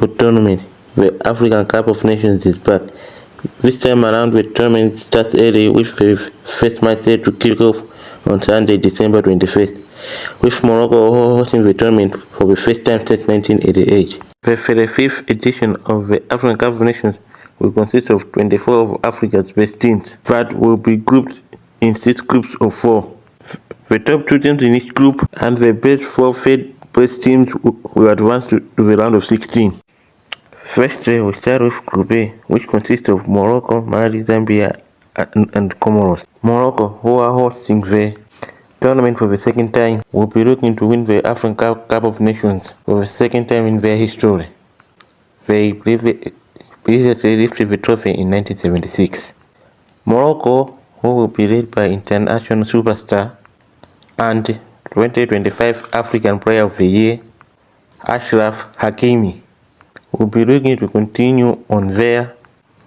tournament. The African Cup of Nations is back. This time around, the tournament starts early with the first match set to kick off on Sunday, December 21st, with Morocco hosting the tournament for the first time since 1988. The 35th edition of the African Cup of Nations will consist of 24 of Africa's best teams that will be grouped in 6 groups of 4. The top 2 teams in each group and the best 4 third-place teams will advance to the round of 16. First, we start with Group A, which consists of Morocco, Mali, Zambia, and Comoros. Morocco, who are hosting the tournament for the second time, will be looking to win the African Cup of Nations for the second time in their history. They previously lifted the trophy in 1976. Morocco, who will be led by international superstar and 2025 African Player of the Year, Achraf Hakimi, will be looking to continue on their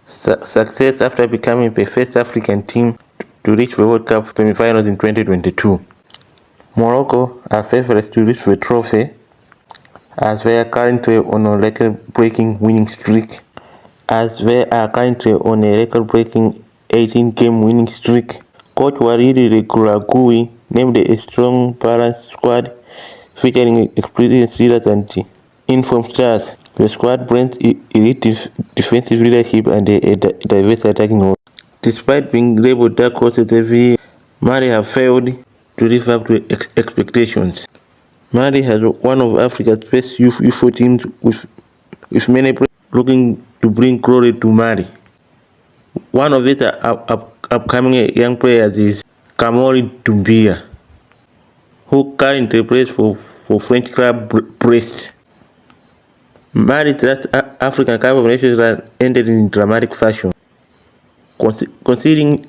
success after becoming the first African team to reach the World Cup semi-finals in 2022. Morocco are favorites to reach the trophy as they are currently on a record-breaking winning streak. 18-game winning streak. Coach Walid Regragui named a strong, balanced squad featuring experienced leaders and informed stars. The squad brings elite defensive leadership and a diverse attacking role. Despite being labeled dark horses every year, Mali have failed to live up to expectations. Mali has one of Africa's best youth teams with many players looking to bring glory to Mali. One of its upcoming young players is kam'mwamba, who currently plays for French club Brest. Mali's last African Cup of Nations ended in dramatic fashion, considering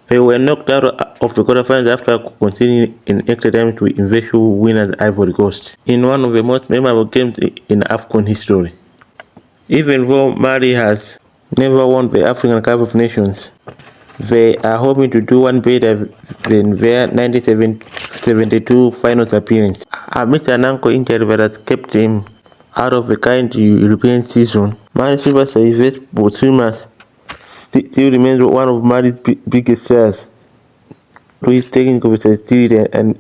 they were knocked out of the quarterfinals after conceding in extra time to eventual winners Ivory Coast in one of the most memorable games in Afcon history. Even though Mali has never won the African Cup of Nations, they are hoping to do one better than their 1972 finals appearance. Amidst an ankle injury that has kept him out of the current European season, Mali superstar Yves Boutimas still remains one of Mali's biggest stars to his technical versatility and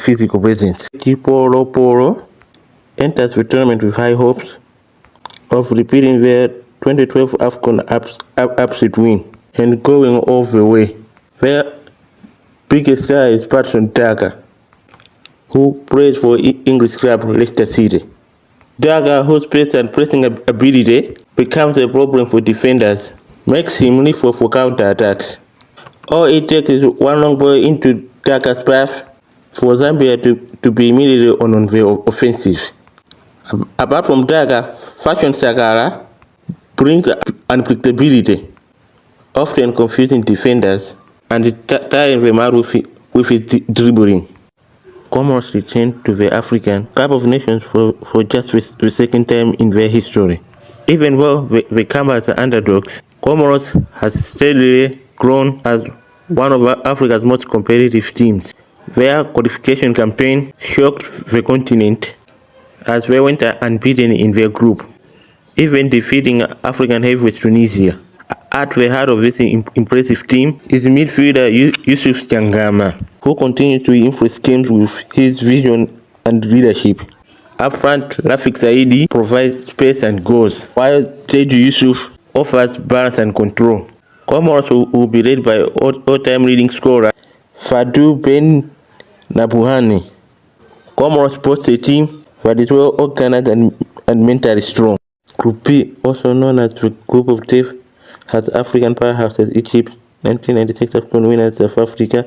physical presence. Poro enters the tournament with high hopes of repeating their 2012 Afcon upset win and going all the way. Their biggest star is Patson Daka, who plays for English club Leicester City. Daka, whose pace and pressing ability becomes a problem for defenders, makes him live for counter-attacks. All it takes is one long ball into Daka's path for Zambia to be immediately on the offensive. Apart from Daka, Fashion Sakala brings unpredictability, often confusing defenders and tiring them out with his dribbling. Comoros returned to the African Cup of Nations for just the second time in their history. Even though they come as underdogs, Comoros has steadily grown as one of Africa's most competitive teams. Their qualification campaign shocked the continent as they went unbeaten in their group, even defeating African heavyweights Tunisia. At the heart of this impressive team is midfielder Yusuf Changama, who continues to influence games with his vision and leadership. Up front, Rafik Saidi provides space and goals, while Seydou Yusuf offers balance and control. Comoros will be led by all-time leading scorer Fadou Ben Nabuhani. Comoros boasts a team that is well organized and mentally strong. Group B, also known as the Group of Death, has African powerhouses Egypt, 1996 Afcon winners South Africa,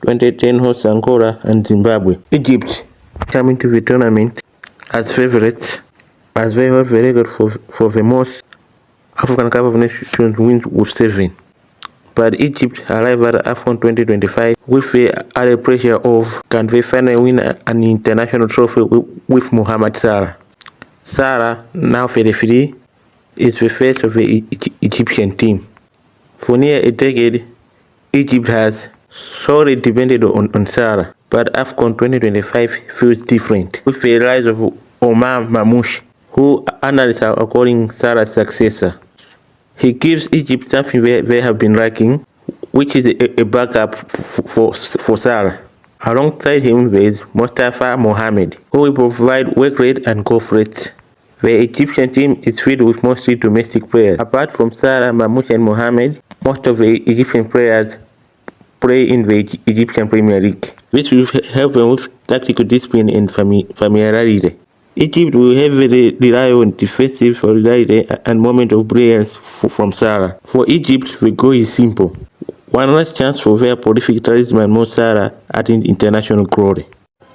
2010 hosts Angola and Zimbabwe. Egypt coming to the tournament as favorites, as they hold the record for the most African Cup of Nations wins with 7. But Egypt arrive at Afcon 2025 with the added pressure of can they finally win an international trophy with Mohamed Salah. Salah, now 33, is the face of the Egyptian team. For near a decade, Egypt has solely depended on Salah, but Afcon 2025 feels different. With the rise of Omar Mamouche who analysts are calling Salah's successor. He gives Egypt something they have been lacking, which is a backup for Salah. Alongside him there is Mustafa Mohamed, who will provide work rate and goal threats. The Egyptian team is filled with mostly domestic players. Apart from Salah, Mahmoud and Mohamed, most of the Egyptian players play in the Egyptian Premier League. This will help them with tactical discipline and familiarity. Egypt will heavily rely on defensive solidarity and moment of brilliance from Salah. For Egypt, the goal is simple. One last chance for their prolific talisman Mo Salah at international glory.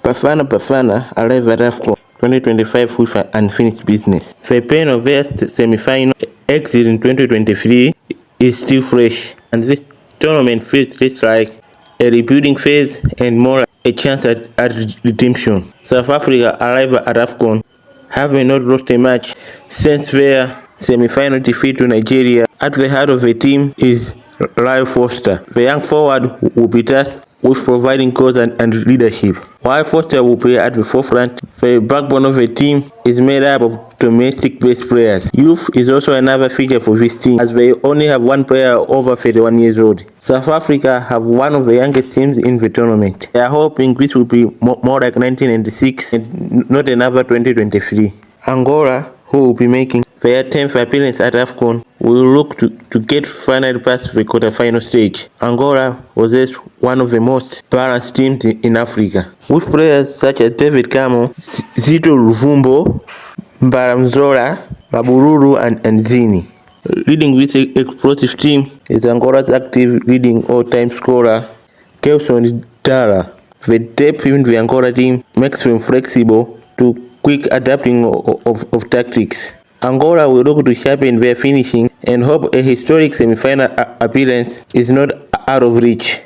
Bafana arrive at Afcon 2025 with an unfinished business. The pain of their semi-final exit in 2023 is still fresh, and this tournament feels less like a rebuilding phase and more like a chance at redemption. South Africa arrive at Afcon having not lost a match since their semi-final defeat to Nigeria. At the heart of the team is Lyle Foster. The young forward will be tasked with providing goals and leadership. While Foster will play at the forefront, the backbone of the team is made up of domestic-based players. Youth is also another feature for this team, as they only have one player over 31 years old. South Africa have one of the youngest teams in the tournament. They are hoping this will be more like 1996 and not another 2023. Angola, who will be making their 10th appearance at Afcon, will look to get finally past the quarter-final stage. Angola was one of the most balanced teams in Africa, with players such as David Camo, Zito Luvumbo, Mbaramzola, Mabururu and Zini. Leading this explosive team is Angola's active leading all-time scorer, Kelson Dara. The depth in the Angola team makes them flexible to quick adapting of tactics. Angola will look to sharpen their finishing and hope a historic semi-final appearance is not out of reach.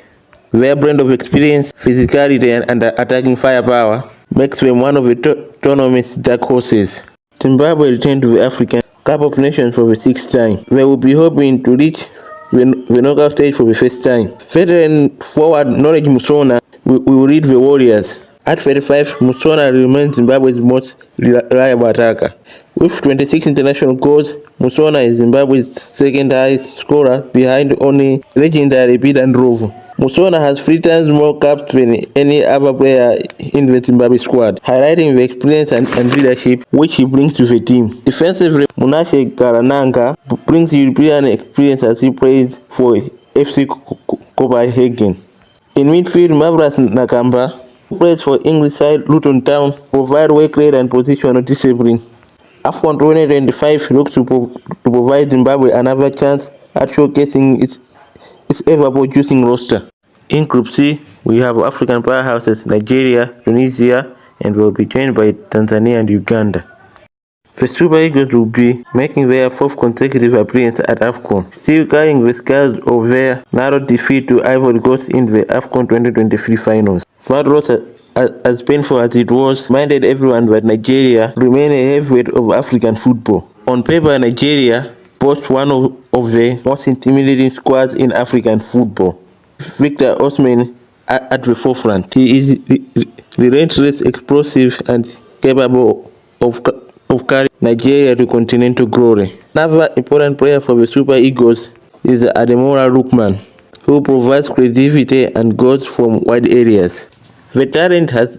Their blend of experience, physicality and attacking firepower makes them one of the tournament's dark horses. Zimbabwe returned to the African Cup of Nations for the 6th time. They will be hoping to reach the knockout stage for the first time. Veteran forward Knowledge Musona will lead the Warriors. At 35, Musona remains Zimbabwe's most reliable attacker. With 26 international goals, Musona is Zimbabwe's second highest scorer behind only legendary Peter Ndlovu. Musona has 3 times more caps than any other player in the Zimbabwe squad, highlighting the experience and leadership which he brings to the team. Defensively, Munashe Garananga brings European experience as he plays for FC Copenhagen. In midfield, Mavras Nakamba, who plays for English side Luton Town, provide work rate and positional discipline. Afcon 2025 looks to provide Zimbabwe another chance at showcasing its ever-producing roster. In Group C, we have African powerhouses Nigeria, Tunisia, and will be joined by Tanzania and Uganda. The Super Eagles will be making their 4th consecutive appearance at Afcon, still carrying the scars of their narrow defeat to Ivory Coast in the Afcon 2023 finals. That loss, as painful as it was, reminded everyone that Nigeria remain a heavyweight of African football. On paper, Nigeria boasts one of the most intimidating squads in African football. Victor Osimhen at the forefront. He is relentless, explosive, and capable of carrying Nigeria to continental glory. Another important player for the Super Eagles is Ademola Lookman, who provides creativity and goals from wide areas. The talent has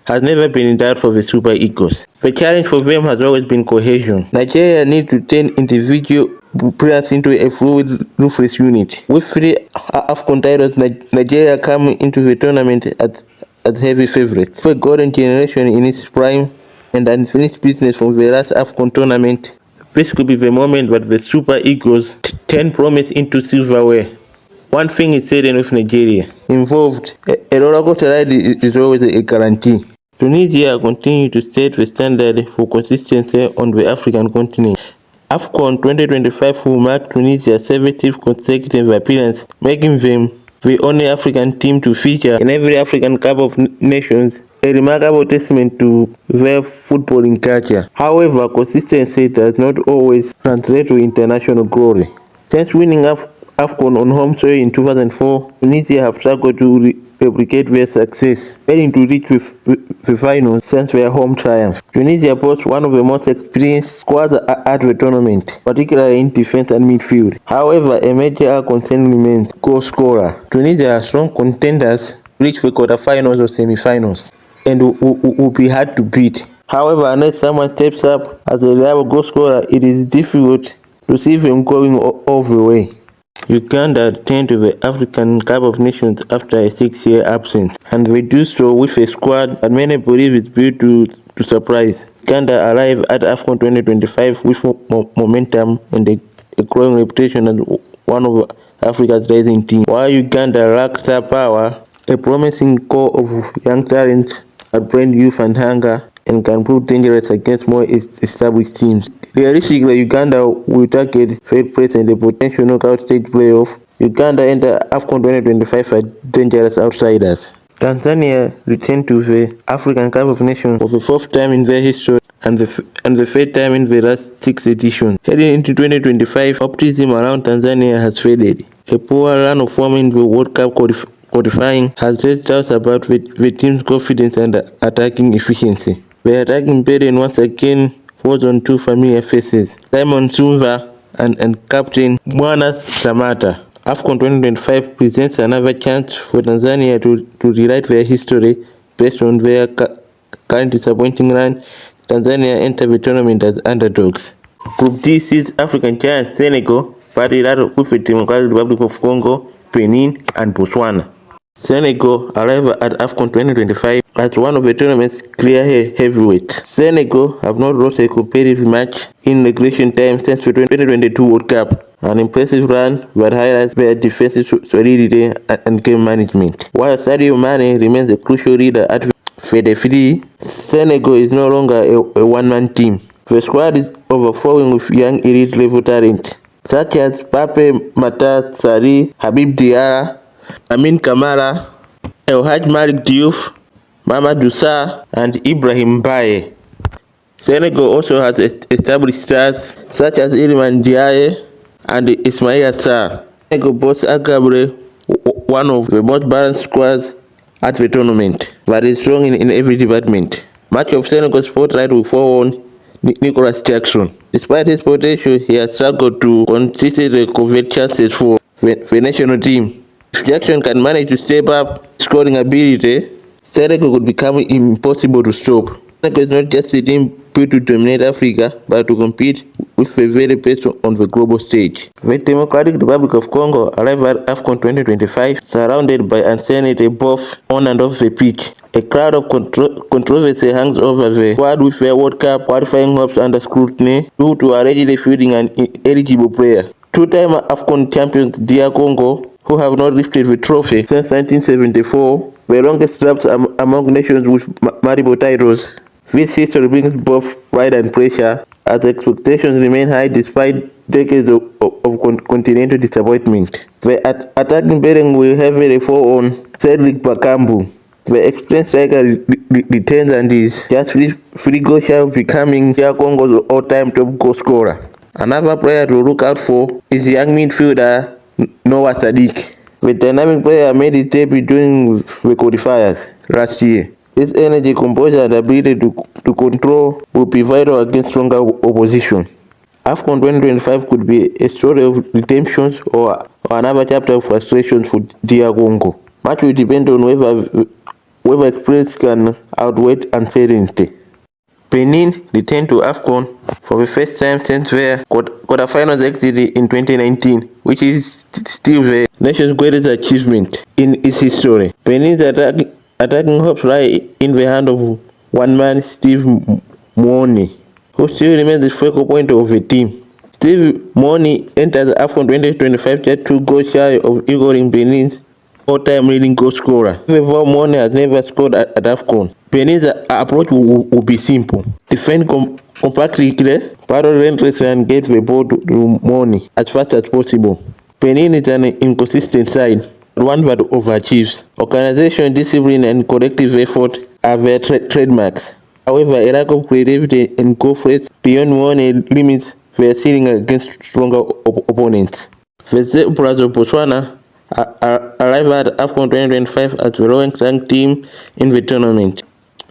never been in doubt for the Super Eagles. The challenge for them has always been cohesion. Nigeria needs to turn individual players into a fluid, ruthless unit. With 3 Afcon titles, Nigeria come into the tournament as heavy favorites. The golden generation in its prime and unfinished business from the last Afcon tournament. This could be the moment that the Super Eagles turn promise into silverware. One thing is certain with Nigeria involved, a roller coaster ride is always a guarantee. Tunisia continue to set the standard for consistency on the African continent. Afcon 2025 will mark Tunisia's 70th consecutive appearance, making them the only African team to feature in every African Cup of Nations, a remarkable testament to their footballing culture. However, consistency does not always translate to international glory. Since winning Afcon on home soil in 2004, Tunisia have struggled to replicate their success, failing to reach the finals since their home triumph. Tunisia boasts one of the most experienced squads at the tournament, particularly in defense and midfield. However, a major concern remains goal scorer. Tunisia are strong contenders to reach the quarterfinals or semi-finals and will be hard to beat. However, unless someone steps up as a reliable goal scorer, it is difficult to see them going all the way. Uganda returned to the African Cup of Nations after a 6-year absence, and they do so with a squad that many believe is built to surprise. Uganda arrived at Afcon 2025 with momentum and a growing reputation as one of Africa's rising teams. While Uganda lacks star power, a promising core of young talents that blend youth and hunger and can prove dangerous against more established teams. Realistically, Uganda will target third place in the potential knockout stage playoff. Uganda enter Afcon 2025 as dangerous outsiders. Tanzania returned to the African Cup of Nations for the fourth time in their history and the third time in the last 6 editions. Heading into 2025, optimism around Tanzania has faded. A poor run of form in the World Cup qualifying has raised doubts about the team's confidence and attacking efficiency. The attacking burden once again falls on two familiar faces, Simon Msuva and Captain Mwana Samata. Afcon 2025 presents another chance for Tanzania to rewrite their history based on their current disappointing run. Tanzania enter the tournament as underdogs. Group D sees African giants Senegal partnered up with the Democratic Republic of Congo, Benin, and Botswana. Senegal arrive at Afcon 2025 as one of the tournament's clear heavyweights. Senegal have not lost a competitive match in regulation time since the 2022 World Cup, an impressive run that highlights their defensive solidity and game management. While Sadio Mane remains a crucial leader at the Senegal is no longer a one-man team. The squad is overflowing with young elite-level talent, such as Pape Matar Sarr, Habib Diarra, Amin Kamara, El Hadj Malik Diouf, Mamadou Sarr, and Ibrahim Baye. Senegal also has established stars such as Iliman Ndiaye and Ismaila Sarr. Senegal boasts arguably one of the most balanced squads at the tournament, but is strong in every department. Much of Senegal's spotlight will fall on Nicolas Jackson. Despite his potential, he has struggled to consistently convert chances for the national team. If Jackson can manage to step up scoring ability, Senegal could become impossible to stop. Senegal is not just a team built to dominate Africa, but to compete with the very best on the global stage. The Democratic Republic of Congo arrived at Afcon 2025 surrounded by uncertainty both on and off the pitch. A cloud of controversy hangs over the squad with their World Cup qualifying hopes under scrutiny due to allegedly fielding an ineligible player. Two-time Afcon champions DR Congo, who have not lifted the trophy since 1974, the longest drought among nations with multiple titles. This history brings both pride and pressure, as expectations remain high despite decades of continental disappointment. The attacking burden will heavily fall on Cedric Bakambu. The experienced striker returns and is just 3 goals shy of becoming Congo's all-time top goal scorer. Another player to look out for is young midfielder Noah Sadiq. The dynamic player made his debut during the qualifiers last year. His energy, composure, and ability to control will be vital against stronger opposition. Afcon 2025 could be a story of redemption or another chapter of frustrations for DR Congo. Much will depend on whether experience can outweigh uncertainty. Benin returned to Afcon for the first time since their quarterfinals exit in 2019, which is still the nation's greatest achievement in its history. Benin's attacking hopes lie in the hand of one man, Steve Mwoni, who still remains the focal point of the team. Steve Mwoni entered Afcon 2025 just 2 goals shy of equaling Benin's all-time leading goal scorer. However, Mwoni has never scored at Afcon. Benin's approach will be simple. Defend compactly, battle relentlessly, and get the ball to Mwoni as fast as possible. Benin is an inconsistent side, one that overachieves. Organization, discipline, and collective effort are their trademarks. However, a lack of creativity and goal threats beyond Mwoni limits their ceiling against stronger opponents. The Zebras of Botswana arrived at Afcon 2025 as the lowest ranked team in the tournament.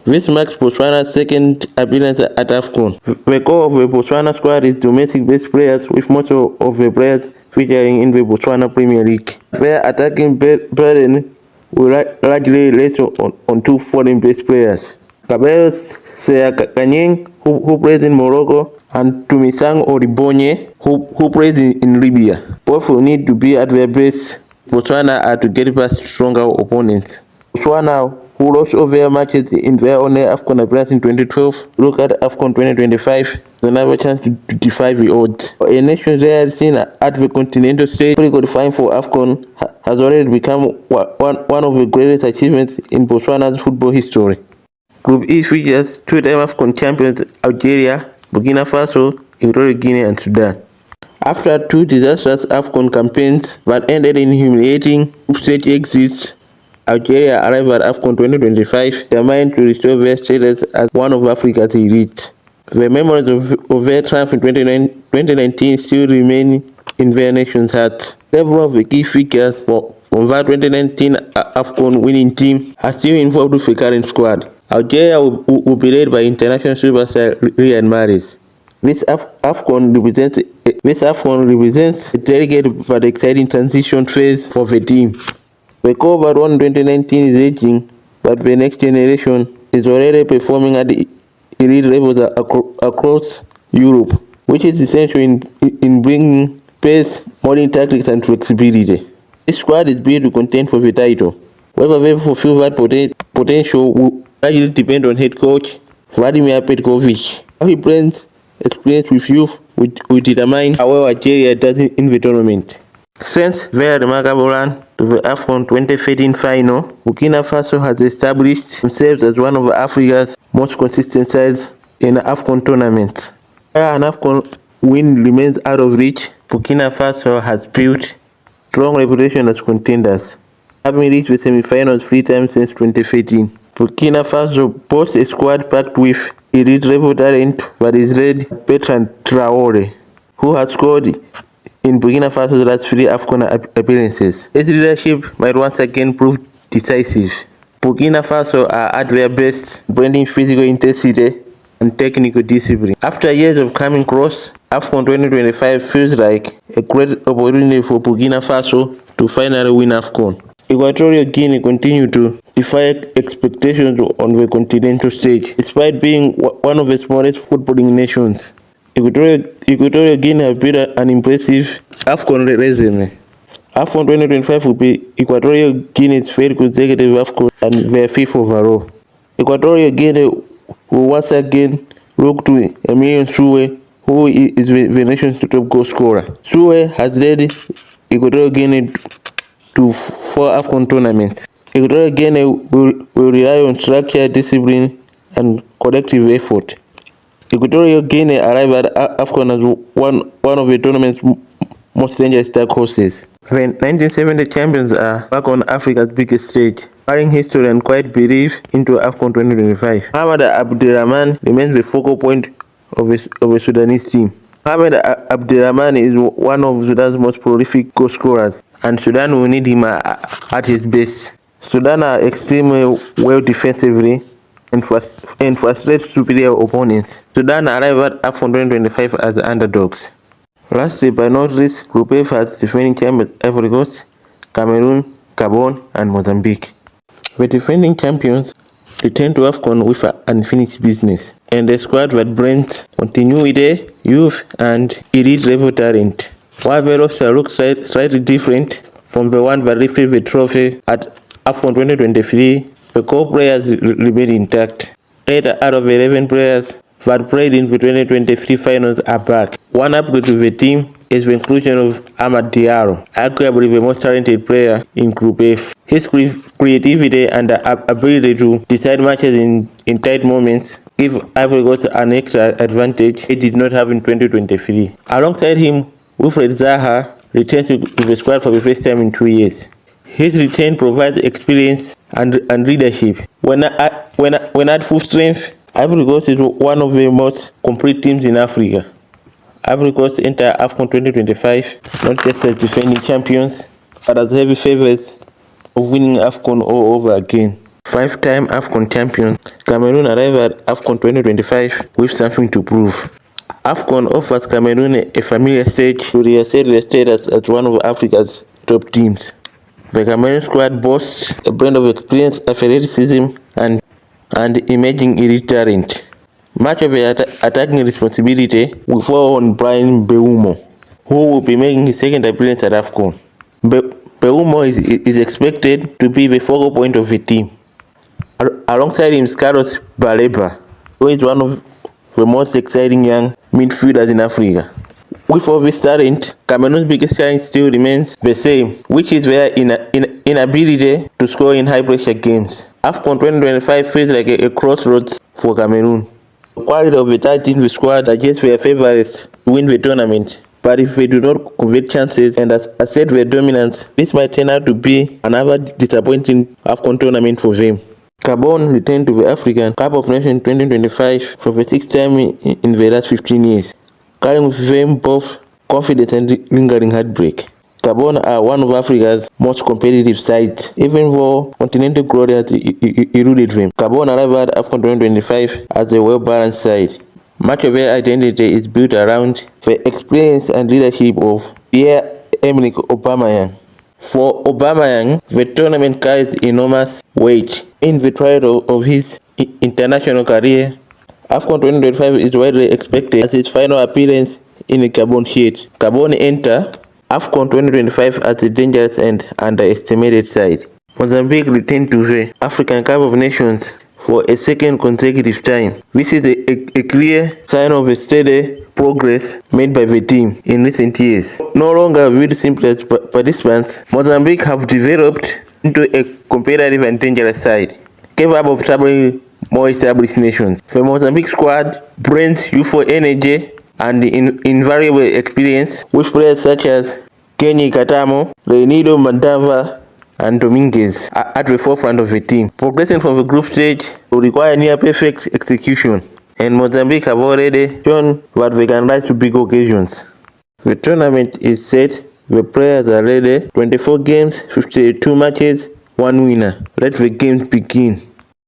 This marks Botswana's second appearance at Afcon. The core of the Botswana squad is domestic-based players, with most of the players featuring in the Botswana Premier League. Their attacking burden will largely rest on two foreign-based players, Kabelo Kanyeng, who plays in Morocco, and Tumisang Oribonye, who plays in Libya. Both will need to be at their best Botswana are to get past stronger opponents. Botswana, who lost all their matches in their own Afcon appearance in 2012, look at Afcon 2025 another chance to defy the odds. A nation there seen at the continental stage, qualifying for Afcon has already become one of the greatest achievements in Botswana's football history. Group E features two-time Afcon champions Algeria, Burkina Faso, Equatorial Guinea, and Sudan. After two disastrous Afcon campaigns that ended in humiliating group stage exits, Algeria arrived at Afcon 2025 determined to restore their status as one of Africa's elite. The memories of their triumph in 2019 still remain in their nation's hearts. Several of the key figures from that 2019 Afcon winning team are still involved with the current squad. Algeria will be led by international superstar Riyad Mahrez. This Afcon represents a delicate but exciting transition phase for the team. The core that won 2019 is aging, but the next generation is already performing at the elite levels across Europe, which is essential in bringing pace, modern tactics, and flexibility. This squad is built to contend for the title. Whether they fulfill that potential will largely depend on head coach Vladimir Petkovic. How he blends experience with youth will determine how well Algeria does in the tournament. Since their remarkable run to the Afcon 2013 final, Burkina Faso has established themselves as one of Africa's most consistent sides in Afcon tournaments. While an Afcon win remains out of reach, Burkina Faso has built strong reputation as contenders, having reached the semi-finals 3 times since 2013. Burkina Faso boasts a squad packed with elite level talent that is led by Bertrand Traore, who has scored in Burkina Faso's last 3 Afcon appearances. His leadership might once again prove decisive. Burkina Faso are at their best, blending physical intensity and technical discipline. After years of coming close, Afcon 2025 feels like a great opportunity for Burkina Faso to finally win Afcon. Equatorial Guinea continue to defy expectations on the continental stage, despite being one of the smallest footballing nations. Equatorial Guinea have built an impressive Afcon resume. Afcon 2025 will be Equatorial Guinea's third consecutive Afcon and their 5th overall. Equatorial Guinea will once again look to Emilion Sue, who is the nation's top goal scorer. Sue has led Equatorial Guinea to 4 Afcon tournaments. Equatorial Guinea will rely on structure, discipline, and collective effort. Equatorial Guinea arrived at Afcon as one of the tournament's most dangerous dark horses. The 1970 champions are back on Africa's biggest stage, carrying history and quiet belief into Afcon 2025. Mohamed Abdelrahman remains the focal point of the Sudanese team. Mohamed Abdelrahman is one of Sudan's most prolific goal scorers, and Sudan will need him at his best. Sudan are extremely well defensively and frustrate superior opponents. Sudan arrived at Afcon 2025 as the underdogs. Lastly, but not least, Group F has defending champions Ivory Coast, Cameroon, Gabon, and Mozambique. The defending champions return to Afcon with unfinished business, and a squad that blends continuity, youth, and elite level talent. While the roster looks slightly different from the one that lifted the trophy at Afcon 2023, the core players remain intact. 8 out of 11 players that played in the 2023 finals are back. One upgrade to the team is the inclusion of Amad Diallo, arguably the most talented player in Group F. His creativity and ability to decide matches in tight moments give Ivory Coast an extra advantage it did not have in 2023. Alongside him, Wilfred Zaha returns to the squad for the first time in 2 years. His return provides experience and leadership. When at full strength, Ivory Coast is one of the most complete teams in Africa. Ivory Coast enter Afcon 2025 not just as defending champions, but as heavy favorites of winning Afcon all over again. Five-time Afcon champions, Cameroon arrive at Afcon 2025 with something to prove. Afcon offers Cameroon a familiar stage to reassert their status as one of Africa's top teams. The Cameroon squad boasts a blend of experience, athleticism, and emerging elite talent. Much of the attacking responsibility will fall on Brian Mbeumo, who will be making his second appearance at Afcon. Mbeumo is expected to be the focal point of the team. Alongside him, Carlos Baleba, who is one of the most exciting young midfielders in Africa. With all this talent, Cameroon's biggest challenge still remains the same, which is their inability to score in high-pressure games. Afcon 2025 feels like a crossroads for Cameroon. The quality of the tight in the squad suggests they are favourites to win the tournament. But if they do not convert chances and assert their dominance, this might turn out to be another disappointing Afcon tournament for them. Gabon returned to the African Cup of Nations 2025 for the sixth time in the last 15 years, carrying with them both confidence and lingering heartbreak. Gabon are one of Africa's most competitive sides, even though continental glory has eluded them. Gabon arrived at Afcon 2025 as a well-balanced side. Much of their identity is built around the experience and leadership of Pierre-Emerick Aubameyang. For Aubameyang, the tournament carries enormous weight. In the trial of his international career, Afcon 2025 is widely expected as his final appearance in the Gabon shirt. Gabon enter Afcon 2025 as a dangerous and underestimated side. Mozambique returned to the African Cup of Nations for a second consecutive time. This is a clear sign of the steady progress made by the team in recent years. No longer viewed simply as participants, Mozambique have developed into a competitive and dangerous side, capable of troubling more established nations. The Mozambique squad brings youthful energy and invaluable experience, with players such as Kenny Katamo, Reinido Mandava, and Dominguez at the forefront of the team. Progressing from the group stage will require near-perfect execution, and Mozambique have already shown that they can rise to big occasions. The tournament is set. The players are ready. 24 games, 52 matches, 1 winner. Let the games begin.